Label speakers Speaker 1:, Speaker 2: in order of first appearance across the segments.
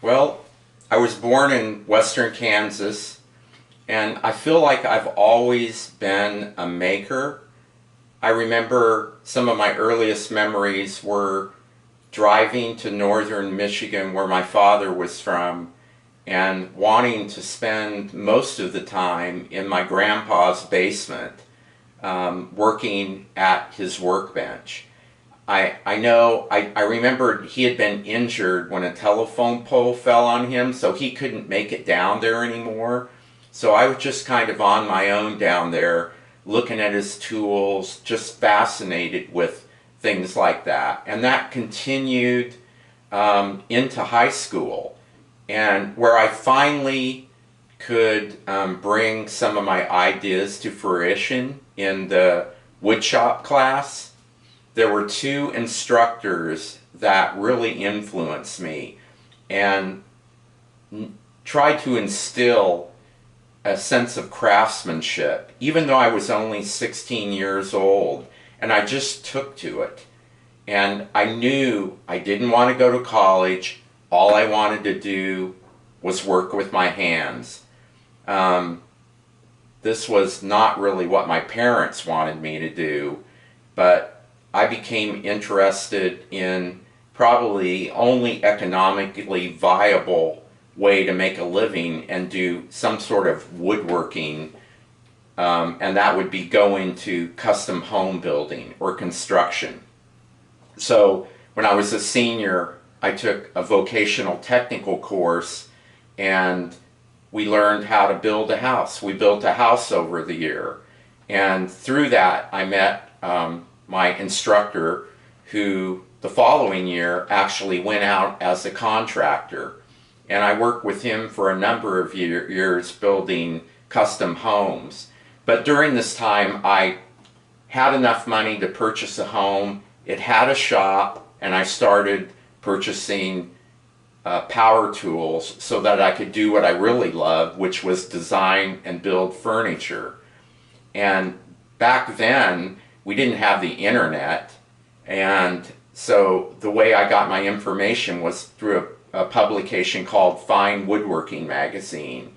Speaker 1: Well, I was born in western Kansas, and I feel like I've always been a maker. I remember some of my earliest memories were driving to northern Michigan, where my father was from, and wanting to spend most of the time in my grandpa's basement, working at his workbench. I remembered he had been injured when a telephone pole fell on him, so he couldn't make it down there anymore. So I was just kind of on my own down there, looking at his tools, just fascinated with things like that. And that continued into high school, and where I finally could bring some of my ideas to fruition in the woodshop class. There were two instructors that really influenced me and tried to instill a sense of craftsmanship, even though I was only 16 years old, and I just took to it. And I knew I didn't want to go to college. All I wanted to do was work with my hands. This was not really what my parents wanted me to do, but I became interested in probably the only economically viable way to make a living and do some sort of woodworking, and that would be go into custom home building or construction. So when I was a senior, I took a vocational technical course, and we learned how to build a house. We built a house over the year, and through that I met my instructor, who the following year actually went out as a contractor. And I worked with him for a number of years building custom homes. But during this time, I had enough money to purchase a home. It had a shop, and I started purchasing power tools so that I could do what I really loved, which was design and build furniture. And back then, we didn't have the internet, and so the way I got my information was through a publication called Fine Woodworking Magazine.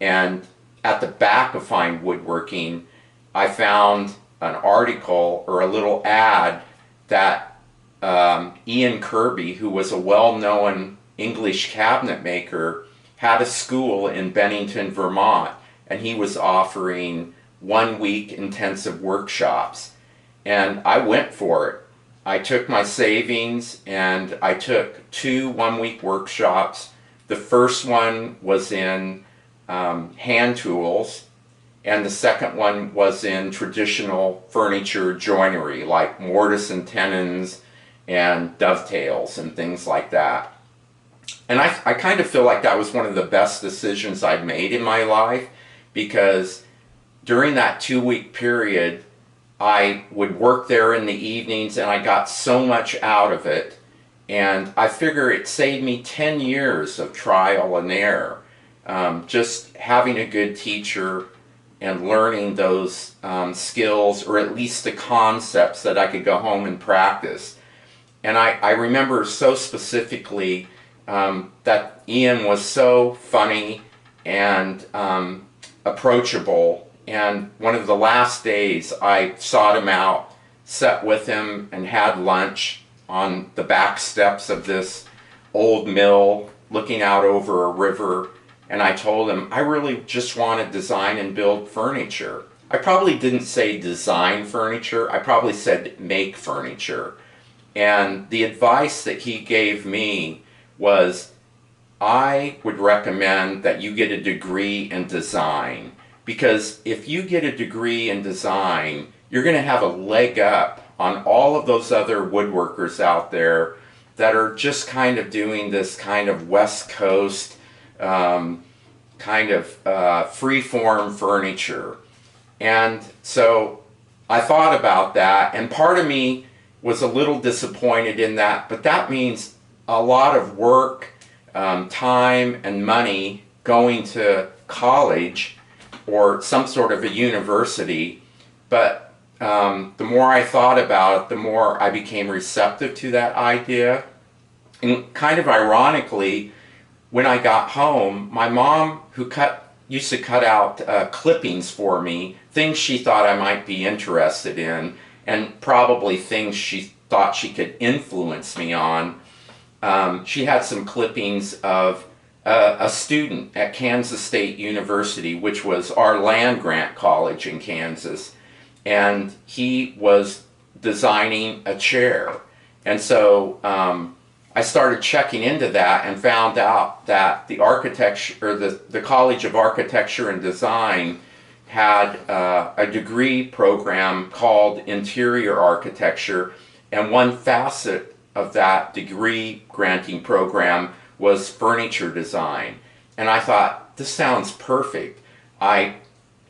Speaker 1: And at the back of Fine Woodworking, I found an article or a little ad that Ian Kirby, who was a well-known English cabinet maker, had a school in Bennington, Vermont, and he was offering 1-week intensive workshops. And I went for it. I took my savings and I took 2 1-week workshops. The first one was in hand tools, and the second one was in traditional furniture joinery, like mortise and tenons and dovetails and things like that. And I kind of feel like that was one of the best decisions I've made in my life, because during that 2-week period, I would work there in the evenings, and I got so much out of it. And I figure it saved me 10 years of trial and error. Just having a good teacher and learning those skills, or at least the concepts that I could go home and practice. And I remember so specifically that Ian was so funny and approachable. And one of the last days, I sought him out, sat with him, and had lunch on the back steps of this old mill looking out over a river. And I told him, I really just want to design and build furniture. I probably didn't say design furniture, I probably said make furniture. And the advice that he gave me was, I would recommend that you get a degree in design. Because if you get a degree in design, you're going to have a leg up on all of those other woodworkers out there that are just kind of doing this kind of West Coast kind of free-form furniture. And so I thought about that, and part of me was a little disappointed in that, but that means a lot of work, time, and money going to college or some sort of a university. But the more I thought about it, the more I became receptive to that idea. And kind of ironically, when I got home, my mom, who used to cut out clippings for me, things she thought I might be interested in, and probably things she thought she could influence me on. She had some clippings of a student at Kansas State University, which was our land-grant college in Kansas, and he was designing a chair. And so I started checking into that and found out that the architecture, or the College of Architecture and Design, had a degree program called Interior Architecture, and one facet of that degree granting program was furniture design. And I thought, this sounds perfect. I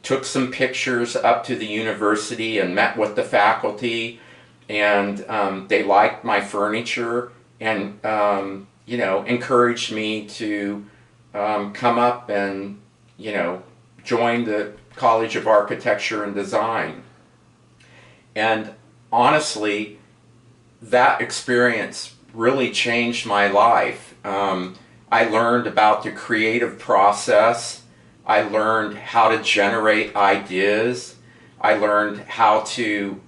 Speaker 1: took some pictures up to the university and met with the faculty, and they liked my furniture and encouraged me to come up and join the College of Architecture and Design. And honestly, that experience really changed my life. I learned about the creative process. I learned how to generate ideas. I learned how to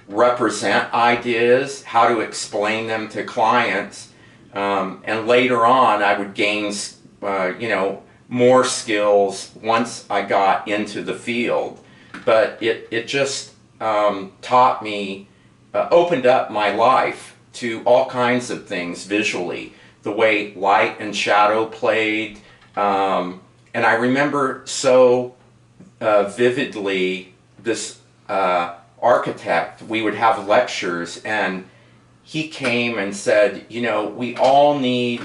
Speaker 1: represent ideas, how to explain them to clients, and later on I would gain more skills once I got into the field. But it just taught me, opened up my life to all kinds of things visually, the way light and shadow played, and I remember so vividly this architect. We would have lectures, and he came and said, we all need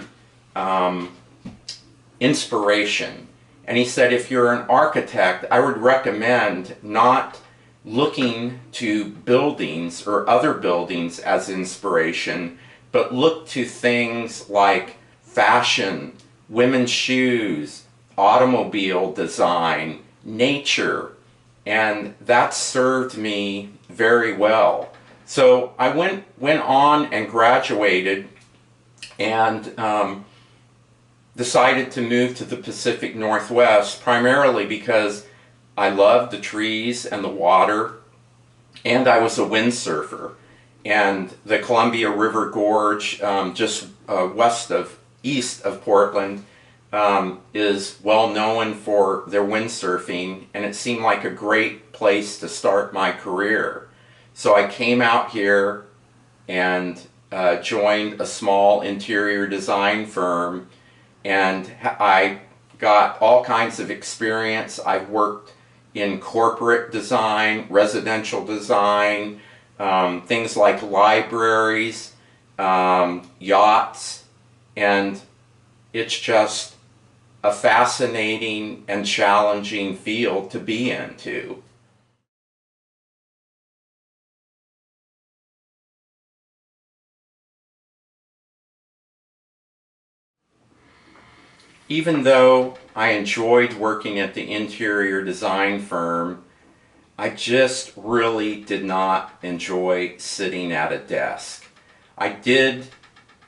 Speaker 1: inspiration. And he said, if you're an architect, I would recommend not looking to buildings or other buildings as inspiration, but look to things like fashion, women's shoes, automobile design, nature. And that served me very well. So I went on and graduated, and decided to move to the Pacific Northwest, primarily because I loved the trees and the water, and I was a windsurfer. And the Columbia River Gorge, just east of Portland, is well known for their windsurfing, and it seemed like a great place to start my career. So I came out here and joined a small interior design firm, and I got all kinds of experience. I've worked in corporate design, residential design, things like libraries, yachts, and it's just a fascinating and challenging field to be into. Even though I enjoyed working at the interior design firm, I just really did not enjoy sitting at a desk. I did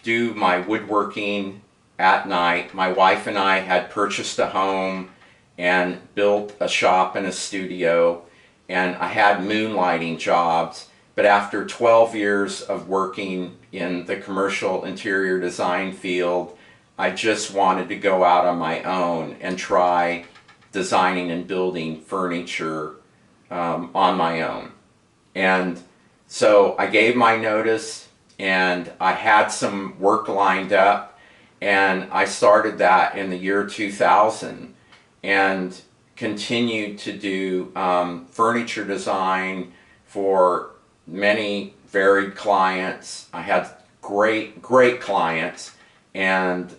Speaker 1: do my woodworking at night. My wife and I had purchased a home and built a shop and a studio, and I had moonlighting jobs. But after 12 years of working in the commercial interior design field, I just wanted to go out on my own and try designing and building furniture on my own. And so I gave my notice, and I had some work lined up, and I started that in the year 2000 and continued to do furniture design for many varied clients. I had great clients, and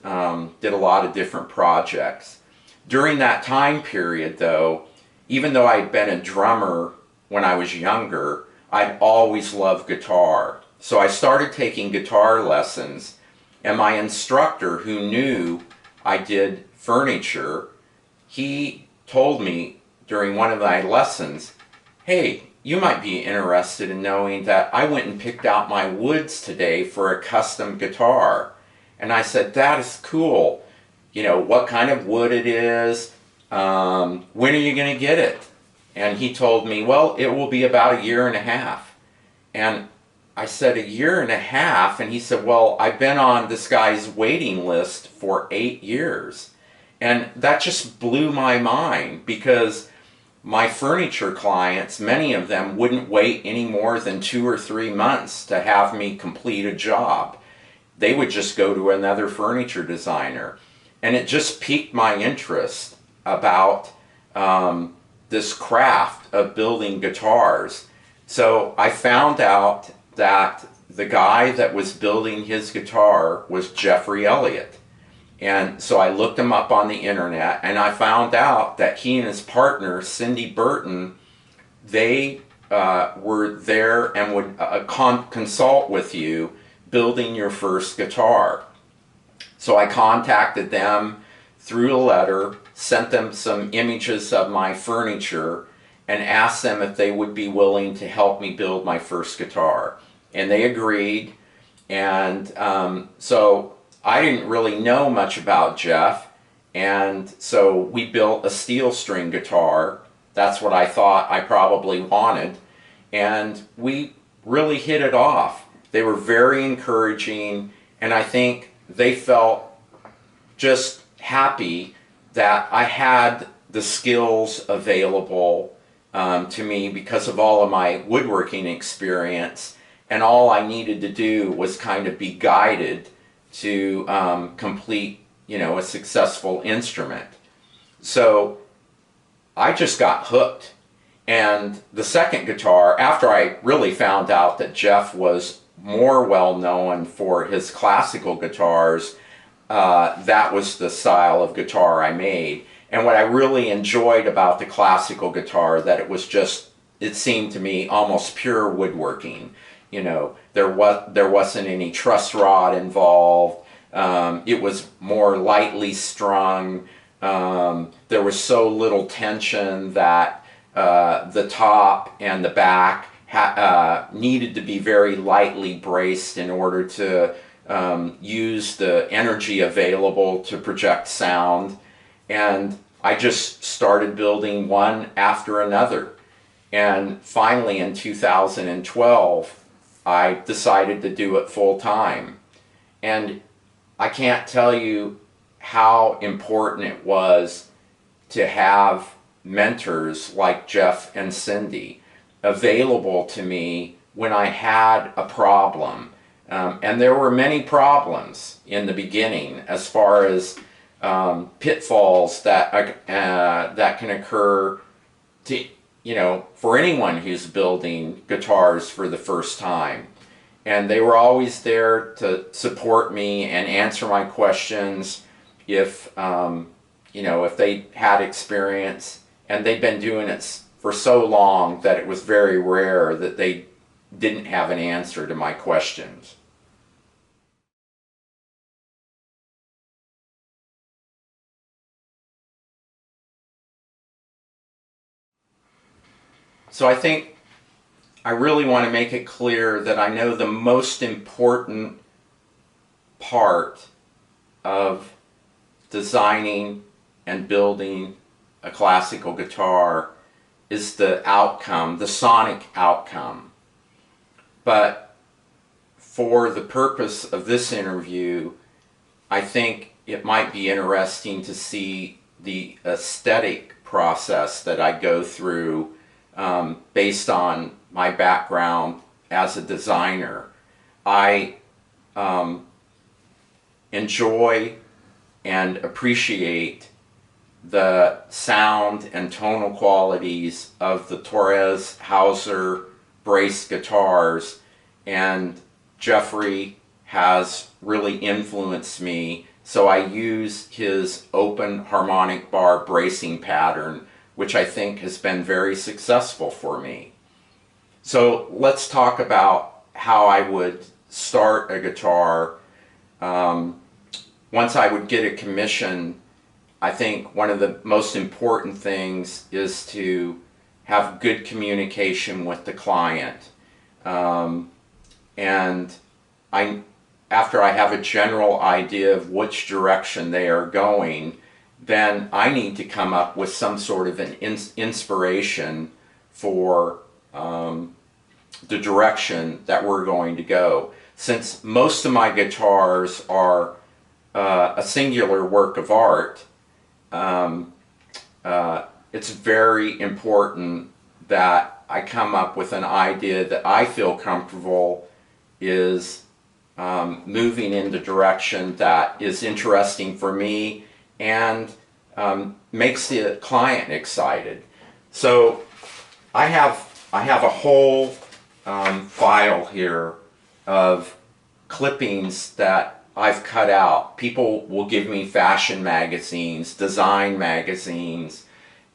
Speaker 1: did a lot of different projects. During that time period, though, even though I'd been a drummer when I was younger, I'd always loved guitar. So I started taking guitar lessons, and my instructor, who knew I did furniture, he told me during one of my lessons, "Hey, you might be interested in knowing that I went and picked out my woods today for a custom guitar." And I said, that is cool. You know, what kind of wood it is, when are you going to get it? And he told me, well, it will be about 1.5 years. And I said, 1.5 years? And he said, well, I've been on this guy's waiting list for 8 years. And that just blew my mind, because my furniture clients, many of them wouldn't wait any more than 2 or 3 months to have me complete a job. They would just go to another furniture designer. And it just piqued my interest about this craft of building guitars. So I found out that the guy that was building his guitar was Jeffrey Elliott. And so I looked him up on the internet, and I found out that he and his partner, Cindy Burton, they were there and would consult with you building your first guitar. So I contacted them through a letter, sent them some images of my furniture, and asked them if they would be willing to help me build my first guitar. And they agreed. And so I didn't really know much about Jeff, and so we built a steel string guitar. That's what I thought I probably wanted, and we really hit it off. They were very encouraging, and I think they felt just happy that I had the skills available to me because of all of my woodworking experience, and all I needed to do was kind of be guided to complete, you know, a successful instrument. So I just got hooked. And the second guitar, after I really found out that Jeff was more well known for his classical guitars, that was the style of guitar I made. And what I really enjoyed about the classical guitar, that it was just, it seemed to me almost pure woodworking. You know, there wasn't any truss rod involved. It was more lightly strung. There was so little tension that the top and the back needed to be very lightly braced in order to use the energy available to project sound. And I just started building one after another. And finally in 2012, I decided to do it full time. And I can't tell you how important it was to have mentors like Jeff and Cindy available to me when I had a problem. And there were many problems in the beginning, as far as pitfalls that can occur to, you know, for anyone who's building guitars for the first time. And they were always there to support me and answer my questions if, you know, if they had experience. And they'd been doing it for so long that it was very rare that they didn't have an answer to my questions. So I think I really want to make it clear that I know the most important part of designing and building a classical guitar is the outcome, the sonic outcome. But for the purpose of this interview, I think it might be interesting to see the aesthetic process that I go through based on my background as a designer. I enjoy and appreciate the sound and tonal qualities of the Torres Hauser brace guitars, and Jeffrey has really influenced me, so I use his open harmonic bar bracing pattern, which I think has been very successful for me. So let's talk about how I would start a guitar. Once I would get a commission, I think one of the most important things is to have good communication with the client. And I after I have a general idea of which direction they are going, then I need to come up with some sort of an inspiration for the direction that we're going to go. Since most of my guitars are a singular work of art, it's very important that I come up with an idea that I feel comfortable is moving in the direction that is interesting for me and makes the client excited. So I have a whole file here of clippings that I've cut out. People will give me fashion magazines, design magazines,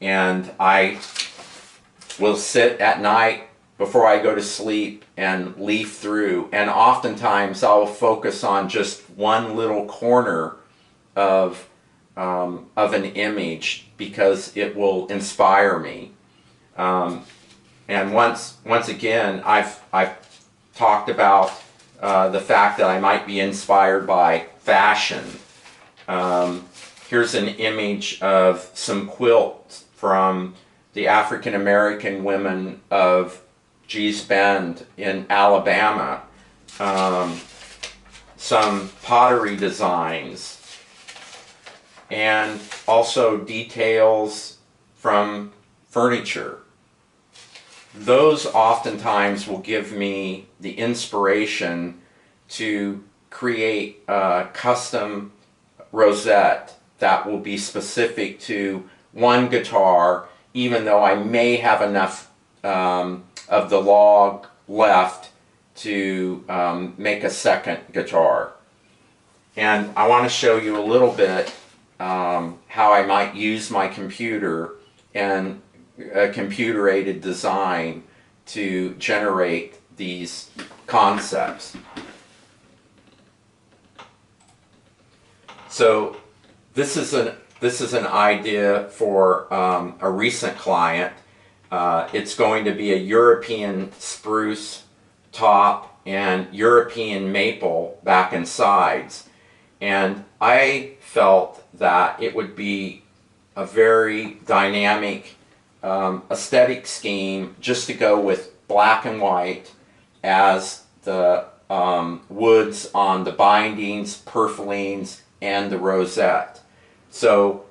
Speaker 1: and I will sit at night before I go to sleep and leaf through, and oftentimes I'll focus on just one little corner of an image because it will inspire me. And once again, I've talked about the fact that I might be inspired by fashion. Here's an image of some quilts from the African American women of Gee's Bend in Alabama. Some pottery designs, and also details from furniture. Those oftentimes will give me the inspiration to create a custom rosette that will be specific to one guitar, even though I may have enough of the log left to make a second guitar. And I want to show you a little bit how I might use my computer and a computer-aided design to generate these concepts. So this is an idea for a recent client. It's going to be a European spruce top and European maple back and sides. And I felt that it would be a very dynamic aesthetic scheme just to go with black and white as the woods on the bindings, purflings, and the rosette. So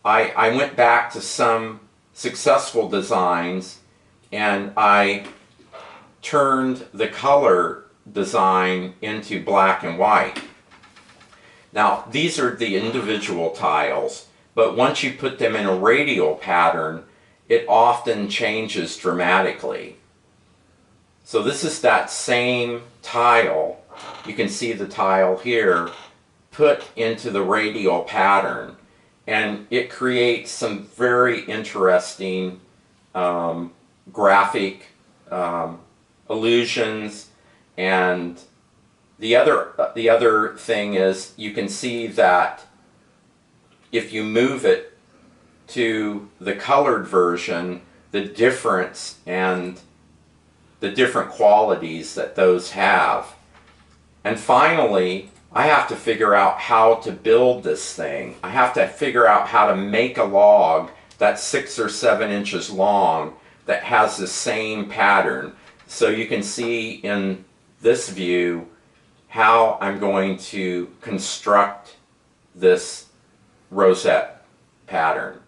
Speaker 1: I went back to some successful designs and I turned the color design into black and white. Now these are the individual tiles, but once you put them in a radial pattern, it often changes dramatically. So this is that same tile. You can see the tile here put into the radial pattern, and it creates some very interesting graphic illusions. And the other thing is you can see that if you move it to the colored version, the difference and the different qualities that those have. And finally, I have to figure out how to build this thing. I have to figure out how to make a log that's 6 or 7 inches long that has the same pattern. So you can see in this view how I'm going to construct this rosette pattern.